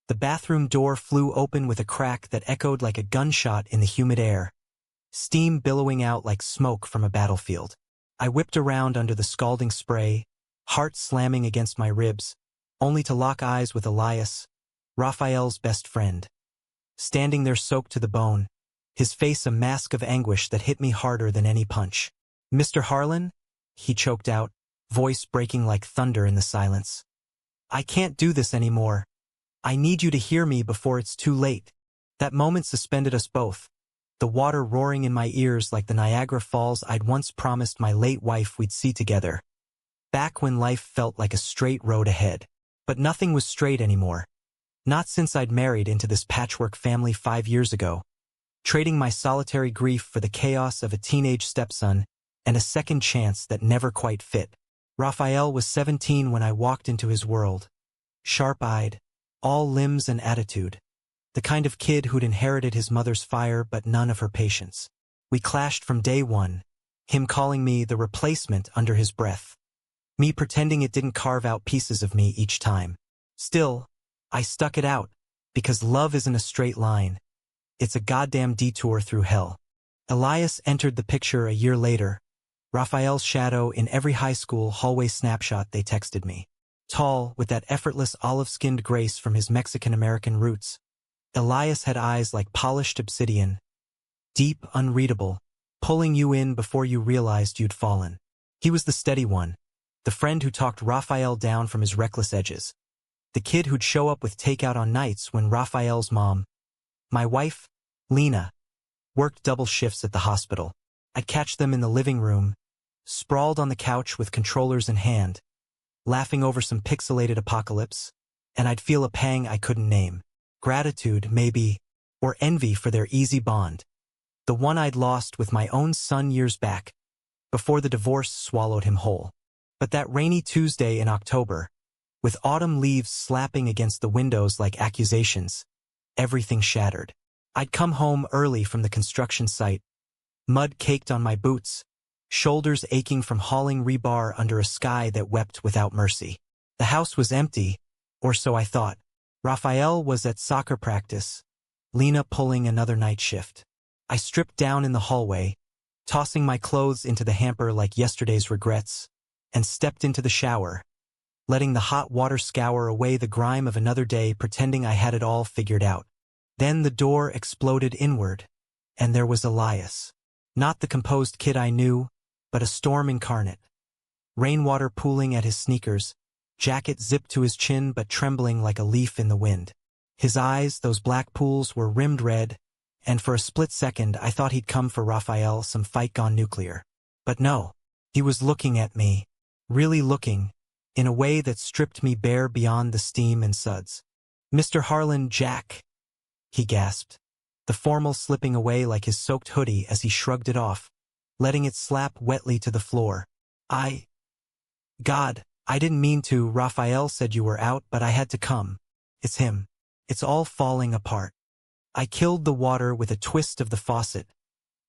The bathroom door flew open with a crack that echoed like a gunshot in the humid air, steam billowing out like smoke from a battlefield. I whipped around under the scalding spray, heart slamming against my ribs, only to lock eyes with Elias, Raphael's best friend. Standing there soaked to the bone, his face a mask of anguish that hit me harder than any punch. "Mr. Harlan?" he choked out, voice breaking like thunder in the silence. "I can't do this anymore. I need you to hear me before it's too late." That moment suspended us both, the water roaring in my ears like the Niagara Falls I'd once promised my late wife we'd see together. Back when life felt like a straight road ahead. But nothing was straight anymore. Not since I'd married into this patchwork family 5 years ago, trading my solitary grief for the chaos of a teenage stepson and a second chance that never quite fit. Raphael was 17 when I walked into his world. Sharp-eyed, all limbs and attitude. The kind of kid who'd inherited his mother's fire but none of her patience. We clashed from day one, him calling me the replacement under his breath. Me pretending it didn't carve out pieces of me each time. Still, I stuck it out, because love isn't a straight line. It's a goddamn detour through hell. Elias entered the picture a year later, Raphael's shadow in every high school hallway snapshot they texted me. Tall, with that effortless olive-skinned grace from his Mexican-American roots. Elias had eyes like polished obsidian, deep, unreadable, pulling you in before you realized you'd fallen. He was the steady one, the friend who talked Raphael down from his reckless edges. The kid who'd show up with takeout on nights when Raphael's mom, my wife, Lena, worked double shifts at the hospital. I'd catch them in the living room, sprawled on the couch with controllers in hand, laughing over some pixelated apocalypse, and I'd feel a pang I couldn't name. Gratitude, maybe, or envy for their easy bond. The one I'd lost with my own son years back, before the divorce swallowed him whole. But that rainy Tuesday in October, with autumn leaves slapping against the windows like accusations, everything shattered. I'd come home early from the construction site, mud caked on my boots, shoulders aching from hauling rebar under a sky that wept without mercy. The house was empty, or so I thought. Raphael was at soccer practice, Lena pulling another night shift. I stripped down in the hallway, tossing my clothes into the hamper like yesterday's regrets, and stepped into the shower, letting the hot water scour away the grime of another day, pretending I had it all figured out. Then the door exploded inward, and there was Elias. Not the composed kid I knew, but a storm incarnate. Rainwater pooling at his sneakers, jacket zipped to his chin but trembling like a leaf in the wind. His eyes, those black pools, were rimmed red, and for a split second I thought he'd come for Raphael, some fight gone nuclear. But no, he was looking at me. Really looking, in a way that stripped me bare beyond the steam and suds. "Mr. Harlan, Jack," he gasped, the formal slipping away like his soaked hoodie as he shrugged it off, letting it slap wetly to the floor. God, I didn't mean to. Raphael said you were out, but I had to come. It's him. It's all falling apart." I killed the water with a twist of the faucet,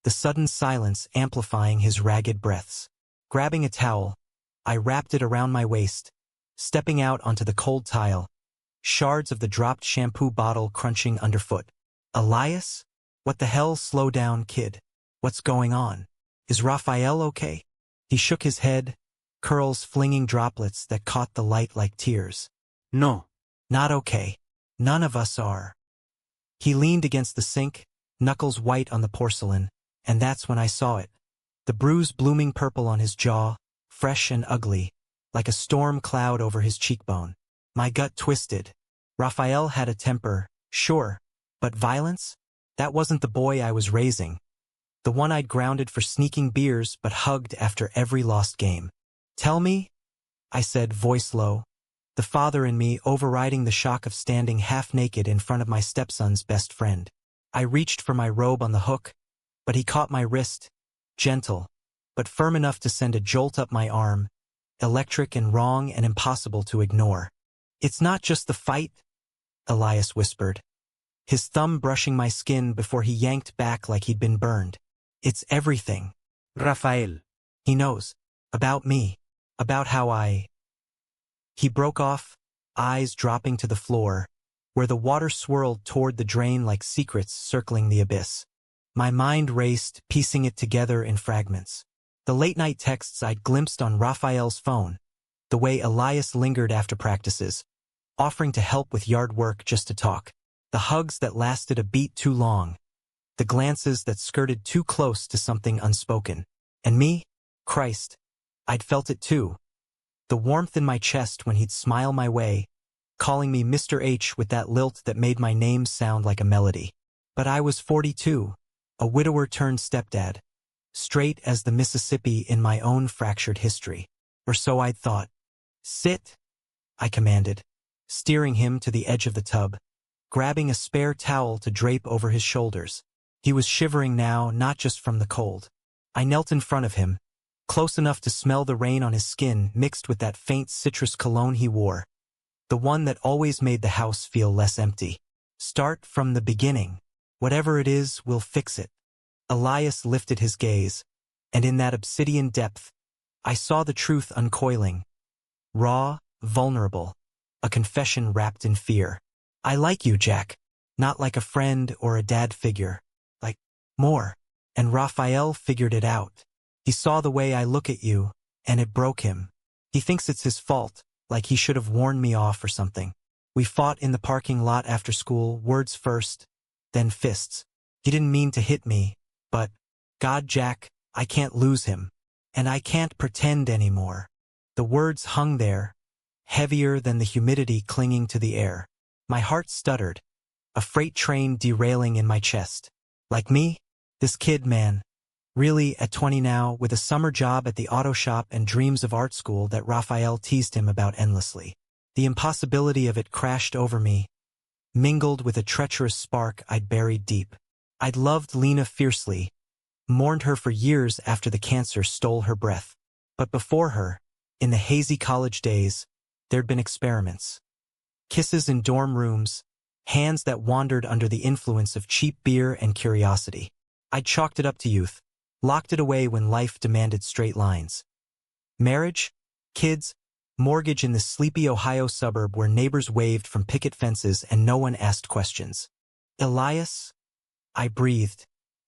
the sudden silence amplifying his ragged breaths. Grabbing a towel, I wrapped it around my waist, stepping out onto the cold tile, shards of the dropped shampoo bottle crunching underfoot. "Elias? What the hell? Slow down, kid. What's going on? Is Raphael okay?" He shook his head, curls flinging droplets that caught the light like tears. "No. Not okay. None of us are." He leaned against the sink, knuckles white on the porcelain, and that's when I saw it. The bruise blooming purple on his jaw, fresh and ugly, like a storm cloud over his cheekbone. My gut twisted. Raphael had a temper, sure, but violence? That wasn't the boy I was raising. The one I'd grounded for sneaking beers but hugged after every lost game. "Tell me," I said, voice low, the father in me overriding the shock of standing half-naked in front of my stepson's best friend. I reached for my robe on the hook, but he caught my wrist, gentle, but firm enough to send a jolt up my arm, electric and wrong and impossible to ignore. "It's not just the fight," Elias whispered, his thumb brushing my skin before he yanked back like he'd been burned. "It's everything. Raphael. He knows. About me. About how I—" He broke off, eyes dropping to the floor, where the water swirled toward the drain like secrets circling the abyss. My mind raced, piecing it together in fragments. The late-night texts I'd glimpsed on Raphael's phone, the way Elias lingered after practices, offering to help with yard work just to talk, the hugs that lasted a beat too long, the glances that skirted too close to something unspoken. And me? Christ, I'd felt it too. The warmth in my chest when he'd smile my way, calling me Mr. H with that lilt that made my name sound like a melody. But I was 42, a widower turned stepdad, straight as the Mississippi in my own fractured history. Or so I'd thought. Sit, I commanded, steering him to the edge of the tub, grabbing a spare towel to drape over his shoulders. He was shivering now, not just from the cold. I knelt in front of him, close enough to smell the rain on his skin mixed with that faint citrus cologne he wore, the one that always made the house feel less empty. Start from the beginning. Whatever it is, we'll fix it. Elias lifted his gaze, and in that obsidian depth, I saw the truth uncoiling. Raw, vulnerable, a confession wrapped in fear. I like you, Jack. Not like a friend or a dad figure. Like, more. And Raphael figured it out. He saw the way I look at you, and it broke him. He thinks it's his fault, like he should have warned me off or something. We fought in the parking lot after school, words first, then fists. He didn't mean to hit me, but, God, Jack, I can't lose him. And I can't pretend anymore. The words hung there, heavier than the humidity clinging to the air. My heart stuttered, a freight train derailing in my chest. Like me? This kid, man. Really, at 20 now, with a summer job at the auto shop and dreams of art school that Raphael teased him about endlessly. The impossibility of it crashed over me, mingled with a treacherous spark I'd buried deep. I'd loved Lena fiercely, mourned her for years after the cancer stole her breath. But before her, in the hazy college days, there'd been experiments. Kisses in dorm rooms, hands that wandered under the influence of cheap beer and curiosity. I'd chalked it up to youth, locked it away when life demanded straight lines. Marriage, kids, mortgage in this sleepy Ohio suburb where neighbors waved from picket fences and no one asked questions. Elias? I breathed,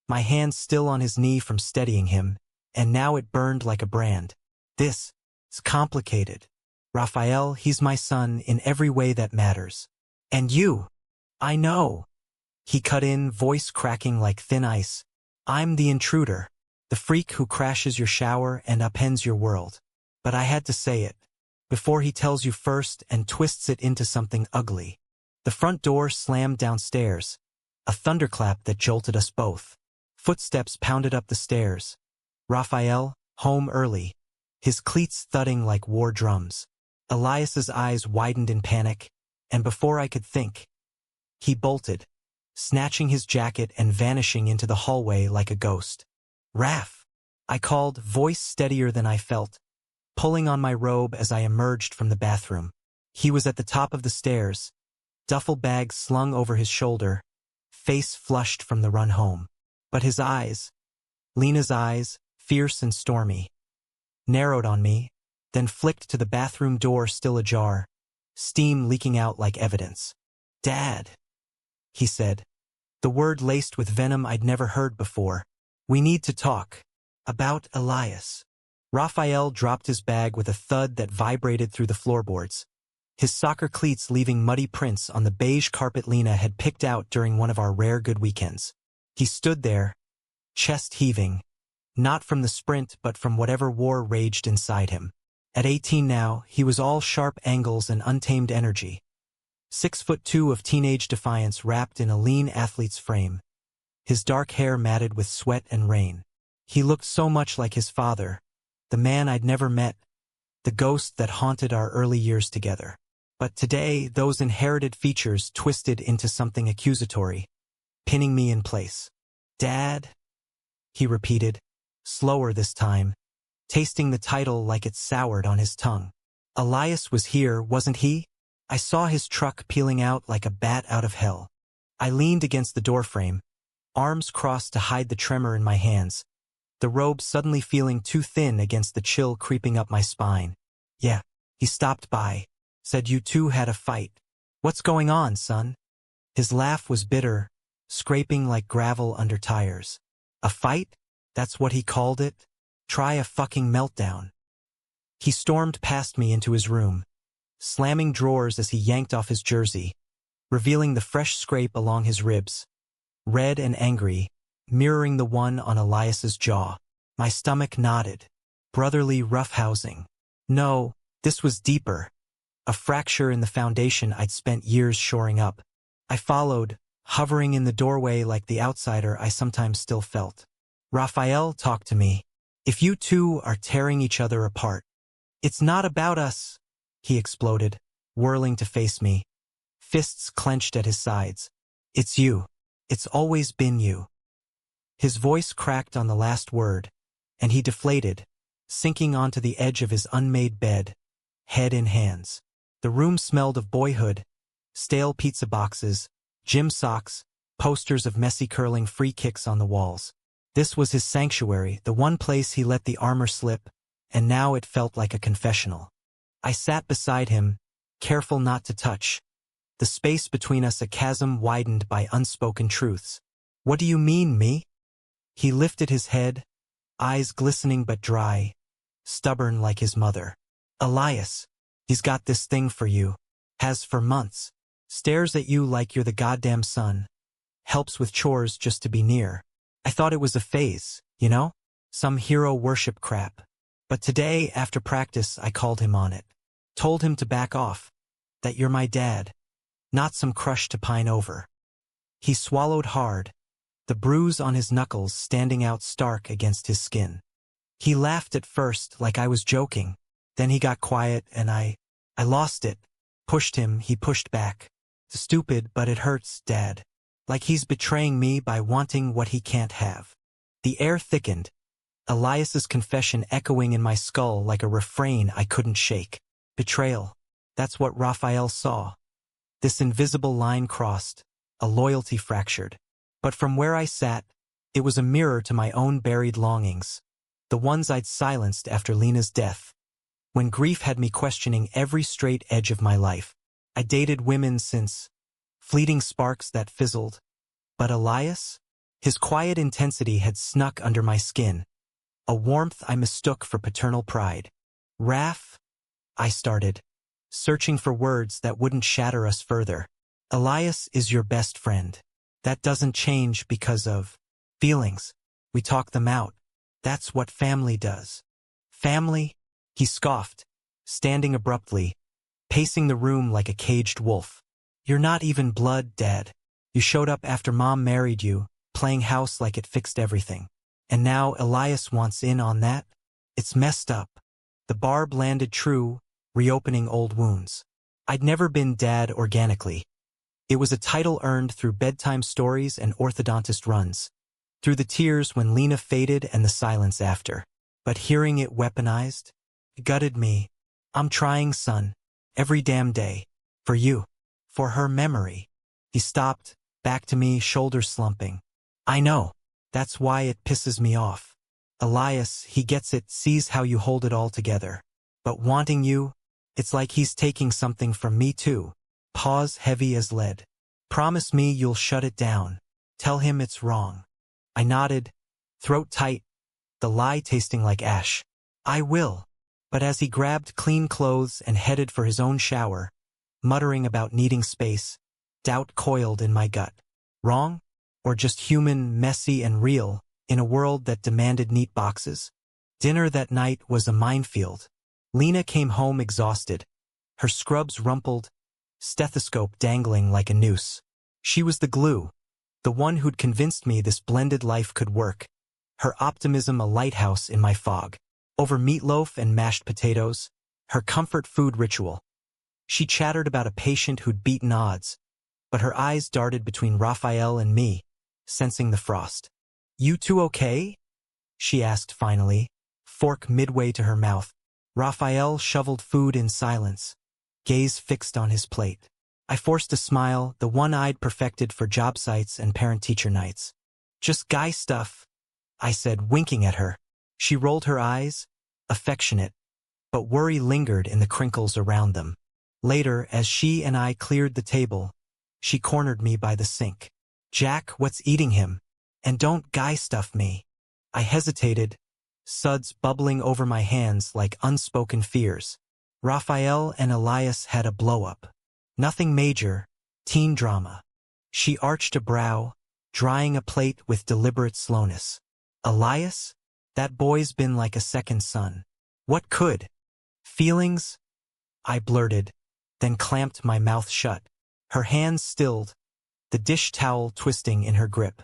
my hand still on his knee from steadying him, and now it burned like a brand. This is complicated. Raphael, he's my son in every way that matters. And you? I know. He cut in, voice cracking like thin ice. I'm the intruder, the freak who crashes your shower and upends your world. But I had to say it, before he tells you first and twists it into something ugly. The front door slammed downstairs, a thunderclap that jolted us both. Footsteps pounded up the stairs. Raphael, home early, his cleats thudding like war drums. Elias's eyes widened in panic, and before I could think, he bolted, snatching his jacket and vanishing into the hallway like a ghost. Raph, I called, voice steadier than I felt, pulling on my robe as I emerged from the bathroom. He was at the top of the stairs, duffel bag slung over his shoulder, face flushed from the run home. But his eyes, Lena's eyes, fierce and stormy, narrowed on me, then flicked to the bathroom door still ajar, steam leaking out like evidence. Dad, he said, the word laced with venom I'd never heard before. We need to talk. About Elias. Raphael dropped his bag with a thud that vibrated through the floorboards, his soccer cleats leaving muddy prints on the beige carpet Lena had picked out during one of our rare good weekends. He stood there, chest heaving, not from the sprint but from whatever war raged inside him. At 18 now, he was all sharp angles and untamed energy. 6'2" of teenage defiance wrapped in a lean athlete's frame, his dark hair matted with sweat and rain. He looked so much like his father, the man I'd never met, the ghost that haunted our early years together. But today, those inherited features twisted into something accusatory, pinning me in place. Dad? He repeated, slower this time, tasting the title like it soured on his tongue. Elias was here, wasn't he? I saw his truck peeling out like a bat out of hell. I leaned against the doorframe, arms crossed to hide the tremor in my hands, the robe suddenly feeling too thin against the chill creeping up my spine. Yeah, he stopped by, said you two had a fight. What's going on, son? His laugh was bitter, scraping like gravel under tires. A fight? That's what he called it? Try a fucking meltdown. He stormed past me into his room, slamming drawers as he yanked off his jersey, revealing the fresh scrape along his ribs, red and angry, mirroring the one on Elias's jaw. My stomach nodded. Brotherly roughhousing. No, this was deeper. A fracture in the foundation I'd spent years shoring up. I followed, hovering in the doorway like the outsider I sometimes still felt. Raphael talked to me. If you two are tearing each other apart, it's not about us, he exploded, whirling to face me, fists clenched at his sides. It's you. It's always been you. His voice cracked on the last word, and he deflated, sinking onto the edge of his unmade bed, head in hands. The room smelled of boyhood, stale pizza boxes, gym socks, posters of messy curling free kicks on the walls. This was his sanctuary, the one place he let the armor slip, and now it felt like a confessional. I sat beside him, careful not to touch. The space between us a chasm widened by unspoken truths. What do you mean, me? He lifted his head, eyes glistening but dry, stubborn like his mother. Elias, he's got this thing for you, has for months, stares at you like you're the goddamn sun, helps with chores just to be near. I thought it was a phase, you know? Some hero worship crap. But today, after practice, I called him on it. Told him to back off. That you're my dad. Not some crush to pine over. He swallowed hard, the bruise on his knuckles standing out stark against his skin. He laughed at first like I was joking. Then he got quiet and I lost it. Pushed him, he pushed back. Stupid, but it hurts, Dad. Like he's betraying me by wanting what he can't have. The air thickened, Elias's confession echoing in my skull like a refrain I couldn't shake. Betrayal. That's what Raphael saw. This invisible line crossed, a loyalty fractured. But from where I sat, it was a mirror to my own buried longings, the ones I'd silenced after Lena's death. When grief had me questioning every straight edge of my life, I dated women since, fleeting sparks that fizzled. But Elias? His quiet intensity had snuck under my skin, a warmth I mistook for paternal pride. Raph? I started, searching for words that wouldn't shatter us further. Elias is your best friend. That doesn't change because of feelings. We talk them out. That's what family does. Family? He scoffed, standing abruptly, pacing the room like a caged wolf. You're not even blood, Dad. You showed up after Mom married you, playing house like it fixed everything. And now Elias wants in on that? It's messed up. The barb landed true, reopening old wounds. I'd never been Dad organically. It was a title earned through bedtime stories and orthodontist runs, through the tears when Lena faded and the silence after. But hearing it weaponized gutted me. I'm trying, son, every damn day. For you. For her memory. He stopped, back to me, shoulders slumping. I know. That's why it pisses me off. Elias, he gets it, sees how you hold it all together. But wanting you, it's like he's taking something from me too. Pause heavy as lead. Promise me you'll shut it down. Tell him it's wrong. I nodded, throat tight, the lie tasting like ash. I will. But as he grabbed clean clothes and headed for his own shower, muttering about needing space, doubt coiled in my gut. Wrong? Or just human, messy and real, in a world that demanded neat boxes? Dinner that night was a minefield. Lena came home exhausted, her scrubs rumpled, stethoscope dangling like a noose. She was the glue, the one who'd convinced me this blended life could work, her optimism a lighthouse in my fog. Over meatloaf and mashed potatoes, her comfort food ritual. She chattered about a patient who'd beaten odds, but her eyes darted between Raphael and me, sensing the frost. You two okay? She asked finally, fork midway to her mouth. Raphael shoveled food in silence, gaze fixed on his plate. I forced a smile, the one I'd perfected for job sites and parent-teacher nights. Just guy stuff, I said, winking at her. She rolled her eyes, affectionate, but worry lingered in the crinkles around them. Later, as she and I cleared the table, she cornered me by the sink. "Jack, what's eating him? And don't guy stuff me." I hesitated, suds bubbling over my hands like unspoken fears. Raphael and Elias had a blow-up. Nothing major, teen drama. She arched a brow, drying a plate with deliberate slowness. "Elias? That boy's been like a second son." "What could?" "Feelings?" I blurted, then clamped my mouth shut. Her hands stilled, the dish towel twisting in her grip.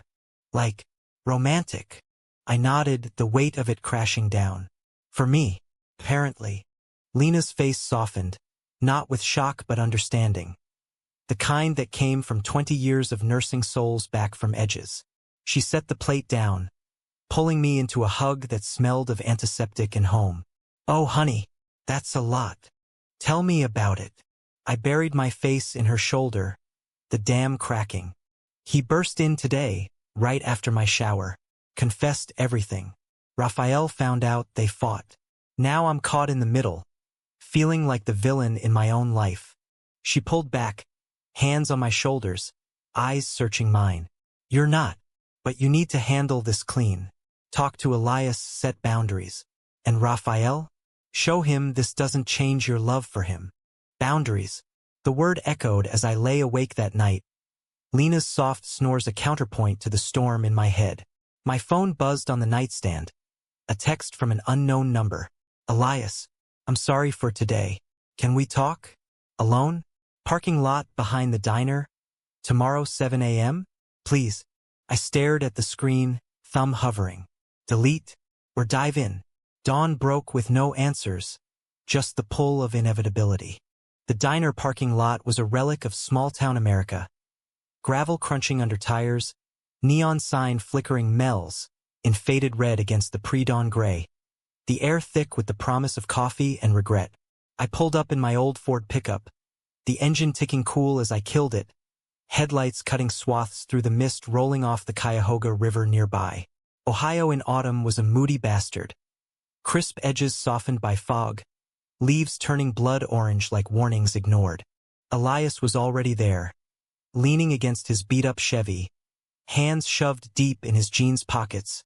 "Like, romantic." I nodded, the weight of it crashing down. "For me, apparently." Lena's face softened, not with shock but understanding. The kind that came from 20 years of nursing souls back from edges. She set the plate down, pulling me into a hug that smelled of antiseptic and home. "Oh, honey, that's a lot. Tell me about it." I buried my face in her shoulder, the dam cracking. "He burst in today, right after my shower. Confessed everything. Raphael found out, they fought. Now I'm caught in the middle, feeling like the villain in my own life." She pulled back, hands on my shoulders, eyes searching mine. "You're not. But you need to handle this clean. Talk to Elias, set boundaries. And Raphael? Show him this doesn't change your love for him." Boundaries. The word echoed as I lay awake that night. Lena's soft snores a counterpoint to the storm in my head. My phone buzzed on the nightstand. A text from an unknown number. "Elias, I'm sorry for today. Can we talk? Alone? Parking lot behind the diner? Tomorrow 7 a.m.? Please." I stared at the screen, thumb hovering. Delete or dive in? Dawn broke with no answers, just the pull of inevitability. The diner parking lot was a relic of small-town America. Gravel crunching under tires, neon sign flickering Mel's in faded red against the pre-dawn gray. The air thick with the promise of coffee and regret. I pulled up in my old Ford pickup, the engine ticking cool as I killed it, headlights cutting swaths through the mist rolling off the Cuyahoga River nearby. Ohio in autumn was a moody bastard. Crisp edges softened by fog, leaves turning blood orange like warnings ignored. Elias was already there, leaning against his beat-up Chevy, hands shoved deep in his jeans pockets,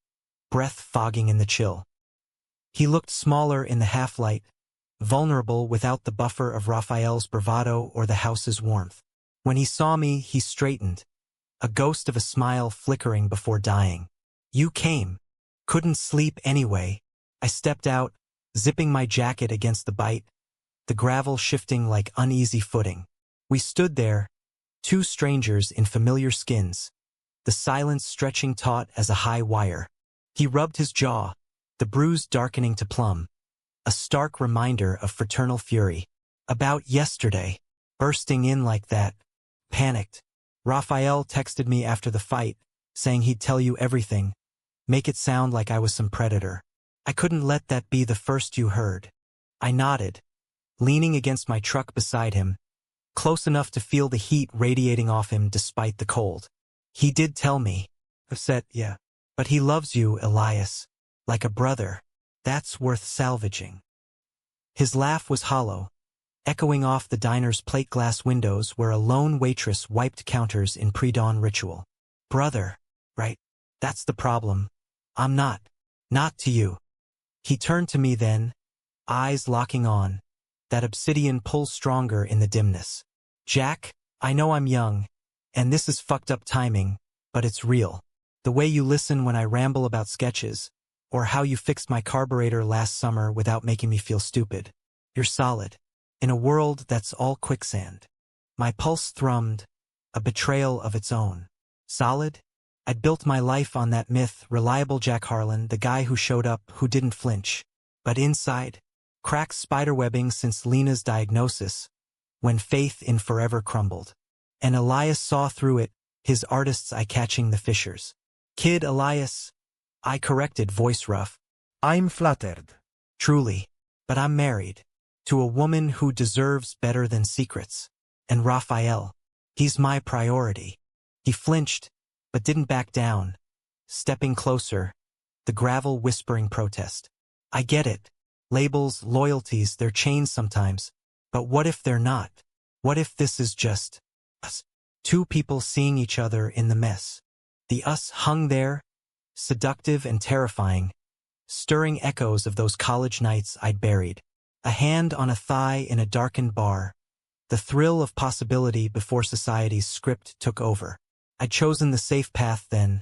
breath fogging in the chill. He looked smaller in the half-light, vulnerable without the buffer of Raphael's bravado or the house's warmth. When he saw me, he straightened, a ghost of a smile flickering before dying. "You came. Couldn't sleep anyway." I stepped out, zipping my jacket against the bite, the gravel shifting like uneasy footing. We stood there, two strangers in familiar skins, the silence stretching taut as a high wire. He rubbed his jaw, the bruise darkening to plum, a stark reminder of fraternal fury. "About yesterday, bursting in like that." Panicked. Raphael texted me after the fight, saying he'd tell you everything, make it sound like I was some predator. I couldn't let that be the first you heard. I nodded, leaning against my truck beside him, close enough to feel the heat radiating off him despite the cold. "He did tell me." Upset, yeah. "But he loves you, Elias. Like a brother. That's worth salvaging." His laugh was hollow, echoing off the diner's plate glass windows where a lone waitress wiped counters in pre-dawn ritual. "Brother, right? That's the problem. I'm not. Not to you." He turned to me then, eyes locking on, that obsidian pull stronger in the dimness. "Jack, I know I'm young, and this is fucked up timing, but it's real. The way you listen when I ramble about sketches, or how you fixed my carburetor last summer without making me feel stupid. You're solid. In a world that's all quicksand." My pulse thrummed, a betrayal of its own. Solid? I'd built my life on that myth, reliable Jack Harlan, the guy who showed up, who didn't flinch. But inside, cracks spiderwebbing since Lena's diagnosis, when faith in forever crumbled. And Elias saw through it, his artist's eye catching the fissures. "Kid Elias," I corrected, voice rough. I'm flattered. "Truly. But I'm married. To a woman who deserves better than secrets. And Raphael, he's my priority." He flinched, but didn't back down, stepping closer, the gravel whispering protest. "I get it. Labels, loyalties, they're chains sometimes. But what if they're not? What if this is just us? Two people seeing each other in the mess. The us hung there, seductive and terrifying, stirring echoes of those college nights I'd buried. A hand on a thigh in a darkened bar. The thrill of possibility before society's script took over. I'd chosen the safe path then.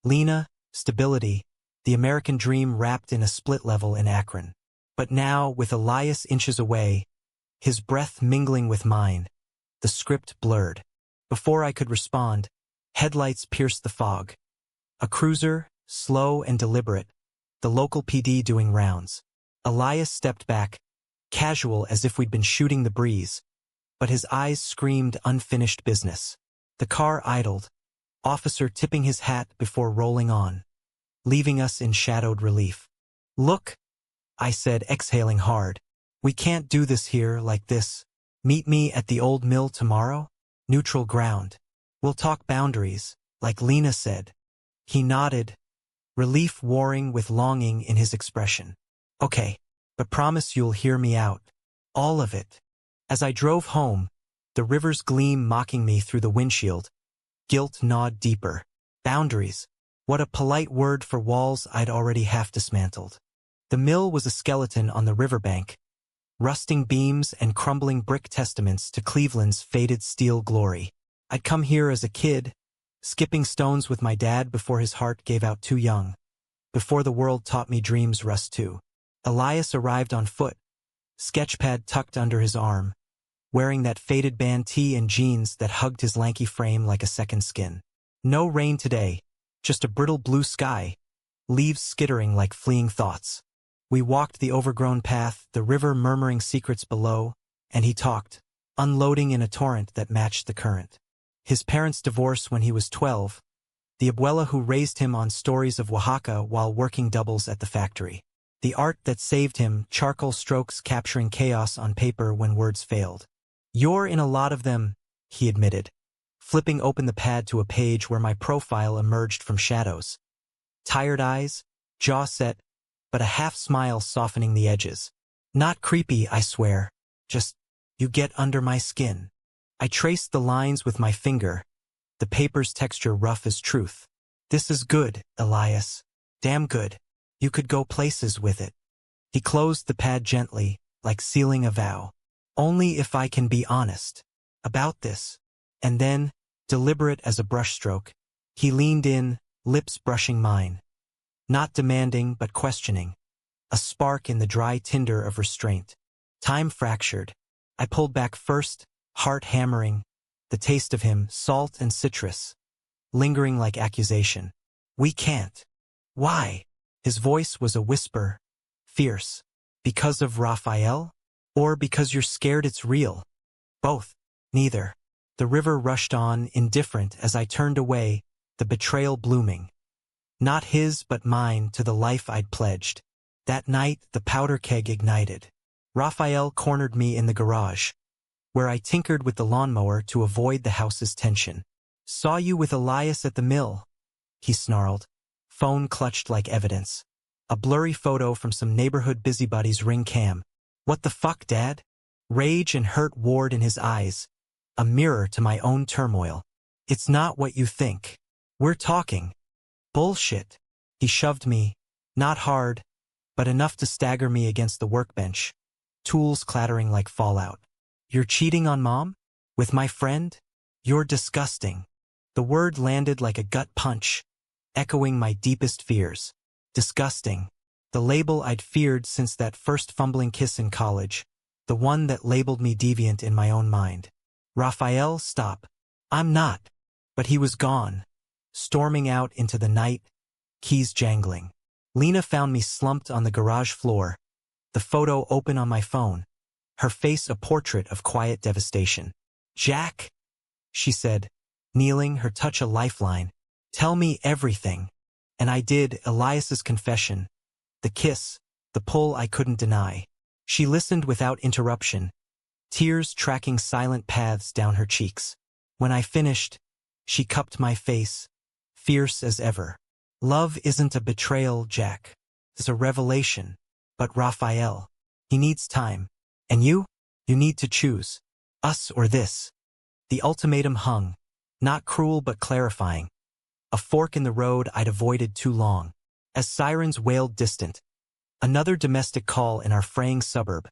Lena, stability, the American dream wrapped in a split level in Akron. But now, with Elias inches away, his breath mingling with mine, the script blurred. Before I could respond, headlights pierced the fog. A cruiser, slow and deliberate, the local PD doing rounds. Elias stepped back, casual as if we'd been shooting the breeze, but his eyes screamed unfinished business. The car idled, officer tipping his hat before rolling on, leaving us in shadowed relief. "Look," I said, exhaling hard. "We can't do this here like this. Meet me at the old mill tomorrow? Neutral ground. We'll talk boundaries, like Lena said." He nodded, relief warring with longing in his expression. "Okay, but promise you'll hear me out. All of it." As I drove home, the river's gleam mocking me through the windshield, guilt gnawed deeper. Boundaries. What a polite word for walls I'd already half dismantled. The mill was a skeleton on the riverbank, rusting beams and crumbling brick testaments to Cleveland's faded steel glory. I'd come here as a kid, skipping stones with my dad before his heart gave out too young, before the world taught me dreams rust too. Elias arrived on foot, sketchpad tucked under his arm, wearing that faded band tee and jeans that hugged his lanky frame like a second skin. No rain today, just a brittle blue sky, leaves skittering like fleeing thoughts. We walked the overgrown path, the river murmuring secrets below, and he talked, unloading in a torrent that matched the current. His parents' divorce when he was 12, the abuela who raised him on stories of Oaxaca while working doubles at the factory. The art that saved him, charcoal strokes capturing chaos on paper when words failed. "You're in a lot of them," he admitted, flipping open the pad to a page where my profile emerged from shadows. Tired eyes, jaw set, but a half smile softening the edges. "Not creepy, I swear. Just, you get under my skin." I traced the lines with my finger, the paper's texture rough as truth. "This is good, Elias. Damn good. You could go places with it." He closed the pad gently, like sealing a vow. "Only if I can be honest about this." And then, deliberate as a brushstroke, he leaned in, lips brushing mine. Not demanding, but questioning. A spark in the dry tinder of restraint. Time fractured. I pulled back first, heart hammering, the taste of him, salt and citrus, lingering like accusation. "We can't." "Why?" His voice was a whisper, fierce. "Because of Raphael? Or because you're scared it's real?" "Both." "Neither." The river rushed on, indifferent as I turned away, the betrayal blooming. Not his but mine to the life I'd pledged. That night the powder keg ignited. Raphael cornered me in the garage, where I tinkered with the lawnmower to avoid the house's tension. "Saw you with Elias at the mill," he snarled. Phone clutched like evidence. A blurry photo from some neighborhood busybody's ring cam. "What the fuck, Dad?" Rage and hurt warred in his eyes, a mirror to my own turmoil. "It's not what you think. We're talking." "Bullshit." He shoved me, not hard, but enough to stagger me against the workbench, tools clattering like fallout. "You're cheating on Mom? With my friend? You're disgusting." The word landed like a gut punch, echoing my deepest fears. Disgusting. The label I'd feared since that first fumbling kiss in college, the one that labeled me deviant in my own mind. "Raphael, stop." "I'm not." But he was gone, storming out into the night, keys jangling. Lena found me slumped on the garage floor, the photo open on my phone, her face a portrait of quiet devastation. "Jack," she said, kneeling, her touch a lifeline. "Tell me everything." And I did, Elias's confession, the kiss, the pull I couldn't deny. She listened without interruption, tears tracking silent paths down her cheeks. When I finished, she cupped my face, fierce as ever. "Love isn't a betrayal, Jack. It's a revelation. But Raphael, he needs time. And you? You need to choose." Us or this. The ultimatum hung, not cruel but clarifying. A fork in the road I'd avoided too long. As sirens wailed distant, another domestic call in our fraying suburb,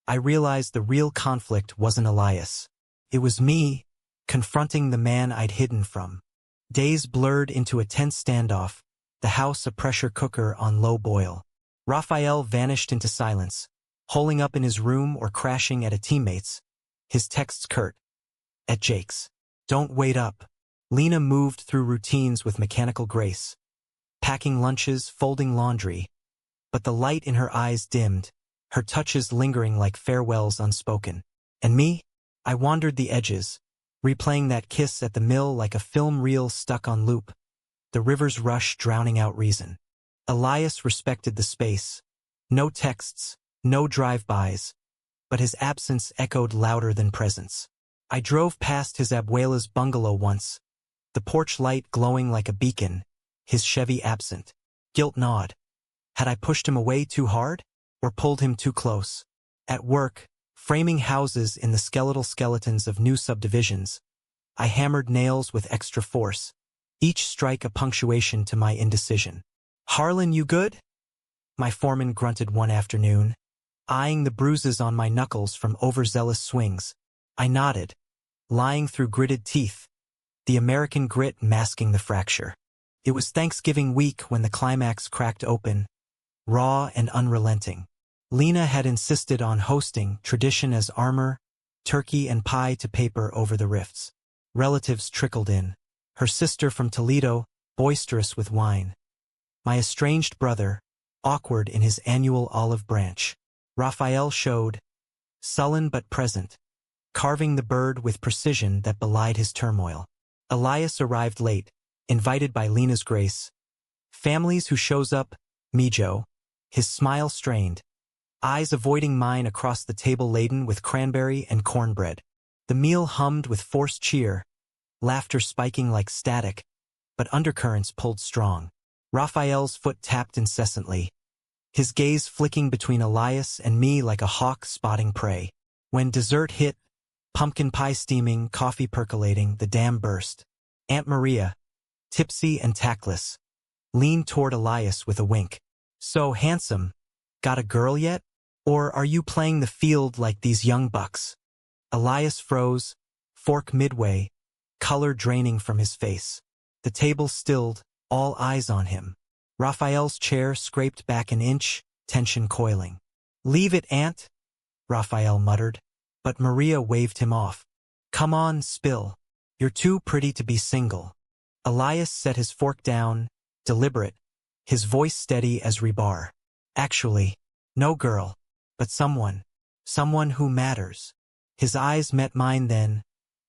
I realized the real conflict wasn't Elias. It was me, confronting the man I'd hidden from. Days blurred into a tense standoff, the house a pressure cooker on low boil. Raphael vanished into silence, holing up in his room or crashing at a teammate's. His texts curt. At Jake's. Don't wait up. Lena moved through routines with mechanical grace, packing lunches, folding laundry, but the light in her eyes dimmed, her touches lingering like farewells unspoken. And me? I wandered the edges, replaying that kiss at the mill like a film reel stuck on loop, the river's rush drowning out reason. Elias respected the space. No texts, no drive-bys, but his absence echoed louder than presence. I drove past his abuela's bungalow once, the porch light glowing like a beacon, his Chevy absent. Guilt gnawed. Had I pushed him away too hard, or pulled him too close? At work, framing houses in the skeletal skeletons of new subdivisions, I hammered nails with extra force, each strike a punctuation to my indecision. Harlan, you good? My foreman grunted one afternoon, eyeing the bruises on my knuckles from overzealous swings. I nodded, lying through gritted teeth, the American grit masking the fracture. It was Thanksgiving week when the climax cracked open, raw and unrelenting. Lena had insisted on hosting, tradition as armor, turkey and pie to paper over the rifts. Relatives trickled in, her sister from Toledo, boisterous with wine. My estranged brother, awkward in his annual olive branch. Raphael showed, sullen but present, carving the bird with precision that belied his turmoil. Elias arrived late, invited by Lena's grace. Families who shows up, Mijo, his smile strained, eyes avoiding mine across the table laden with cranberry and cornbread. The meal hummed with forced cheer, laughter spiking like static, but undercurrents pulled strong. Raphael's foot tapped incessantly, his gaze flicking between Elias and me like a hawk spotting prey. When dessert hit, pumpkin pie steaming, coffee percolating, the dam burst. Aunt Maria, tipsy and tactless, leaned toward Elias with a wink. So handsome, got a girl yet? Or are you playing the field like these young bucks? Elias froze, fork midway, color draining from his face. The table stilled, all eyes on him. Raphael's chair scraped back an inch, tension coiling. Leave it, Aunt, Raphael muttered, but Maria waved him off. Come on, spill. You're too pretty to be single. Elias set his fork down, deliberate, his voice steady as rebar. Actually, no girl, but someone who matters. His eyes met mine then,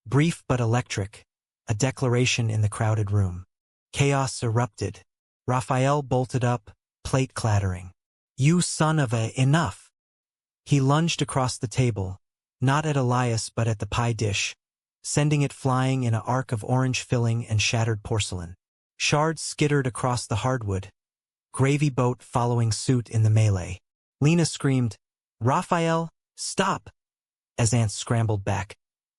brief but electric, a declaration in the crowded room. Chaos erupted. Raphael bolted up, plate clattering. You son of a, enough. He lunged across the table, not at Elias but at the pie dish, sending it flying in an arc of orange filling and shattered porcelain. Shards skittered across the hardwood, gravy boat following suit in the melee. Lena screamed, Raphael, stop! As Aunt scrambled back,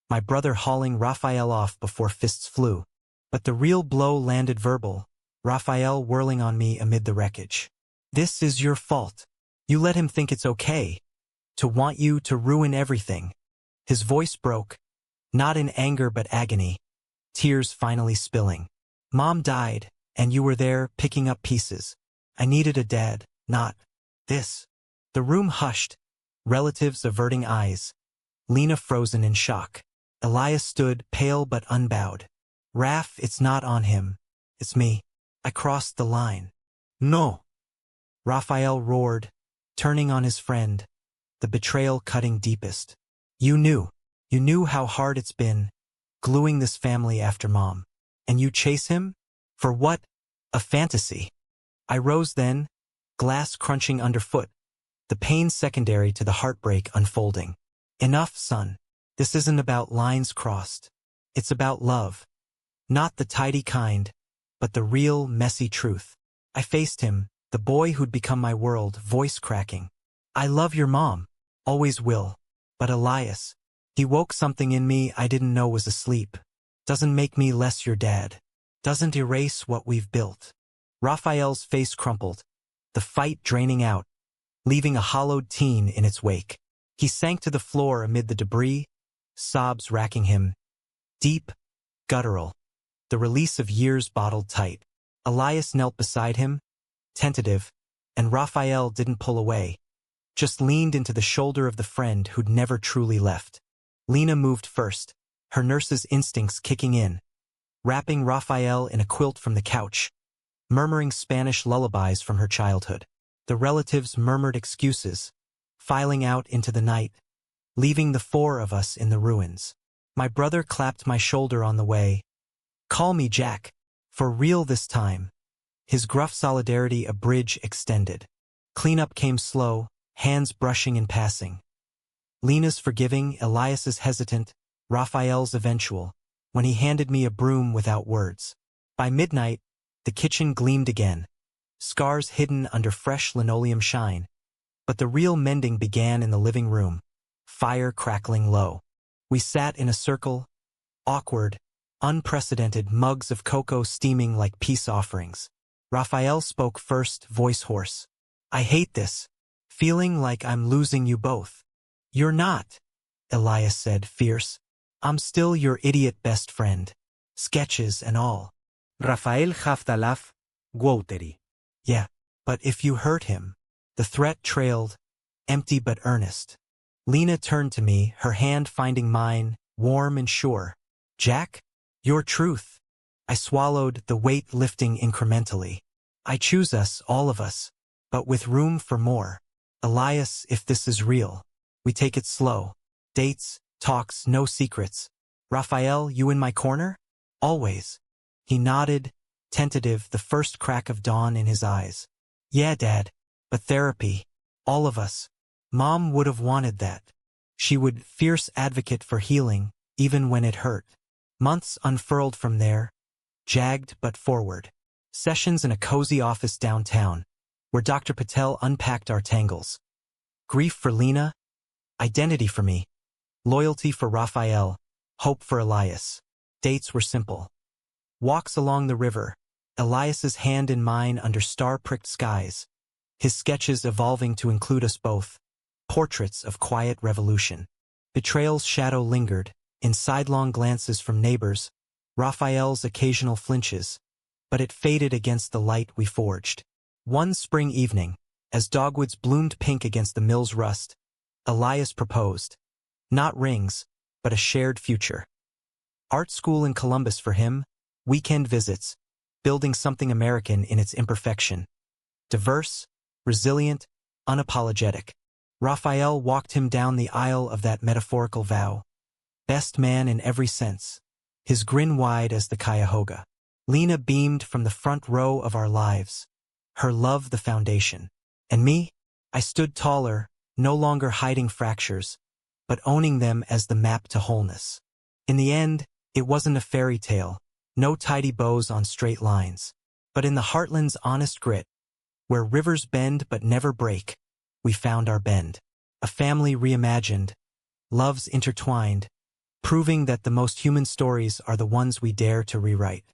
my brother hauling Raphael off before fists flew. But the real blow landed verbal, Raphael whirling on me amid the wreckage. This is your fault. You let him think it's okay to want you to ruin everything. His voice broke, not in anger but agony, tears finally spilling. Mom died, and you were there picking up pieces. I needed a dad, not this. The room hushed, relatives averting eyes, Lena frozen in shock. Elias stood, pale but unbowed. Raph, it's not on him. It's me. I crossed the line. No! Raphael roared, turning on his friend, the betrayal cutting deepest. You knew how hard it's been, gluing this family after Mom. And you chase him? For what? A fantasy. I rose then, glass crunching underfoot, the pain secondary to the heartbreak unfolding. Enough, son. This isn't about lines crossed. It's about love. Not the tidy kind, but the real, messy truth. I faced him, the boy who'd become my world, voice cracking. I love your mom. Always will. But Elias, He woke something in me I didn't know was asleep. Doesn't make me less your dad. Doesn't erase what we've built. Raphael's face crumpled, the fight draining out, leaving a hollowed teen in its wake. He sank to the floor amid the debris, sobs racking him. Deep, guttural, the release of years bottled tight. Elias knelt beside him, tentative, and Raphael didn't pull away, just leaned into the shoulder of the friend who'd never truly left. Lena moved first, her nurse's instincts kicking in, wrapping Raphael in a quilt from the couch, murmuring Spanish lullabies from her childhood. The relatives murmured excuses, filing out into the night, leaving the four of us in the ruins. My brother clapped my shoulder on the way. "Call me Jack. For real this time." His gruff solidarity a bridge extended. Cleanup came slow, hands brushing in passing. Lena's forgiving, Elias's hesitant, Raphael's eventual, when he handed me a broom without words. By midnight, the kitchen gleamed again, scars hidden under fresh linoleum shine. But the real mending began in the living room, fire crackling low. We sat in a circle, awkward, unprecedented, mugs of cocoa steaming like peace offerings. Raphael spoke first, voice hoarse. "I hate this, feeling like I'm losing you both." "You're not," Elias said, fierce. "I'm still your idiot best friend. Sketches and all." Rafael half a laugh, watery. "Yeah, but if you hurt him." The threat trailed, empty but earnest. Lena turned to me, her hand finding mine, warm and sure. "Jack, your truth." I swallowed, the weight lifting incrementally. "I choose us, all of us, but with room for more. Elias, if this is real, we take it slow. Dates, talks, no secrets. Raphael, you in my corner? Always." He nodded, tentative, the first crack of dawn in his eyes. "Yeah, Dad, but therapy. All of us. Mom would have wanted that. She would, fierce advocate for healing, even when it hurt." Months unfurled from there, jagged but forward. Sessions in a cozy office downtown, where Dr. Patel unpacked our tangles. Grief for Lena, identity for me, loyalty for Raphael, hope for Elias. Dates were simple. Walks along the river, Elias's hand in mine under star-pricked skies, his sketches evolving to include us both, portraits of quiet revolution. Betrayal's shadow lingered, in sidelong glances from neighbors, Raphael's occasional flinches, but it faded against the light we forged. One spring evening, as dogwoods bloomed pink against the mill's rust, Elias proposed. Not rings, but a shared future. Art school in Columbus for him, weekend visits, building something American in its imperfection. Diverse, resilient, unapologetic. Raphael walked him down the aisle of that metaphorical vow. Best man in every sense, his grin wide as the Cuyahoga. Lena beamed from the front row of our lives, her love the foundation. And me? I stood taller, no longer hiding fractures, but owning them as the map to wholeness. In the end, it wasn't a fairy tale, no tidy bows on straight lines, but in the heartland's honest grit, where rivers bend but never break, we found our bend. A family reimagined, loves intertwined, proving that the most human stories are the ones we dare to rewrite.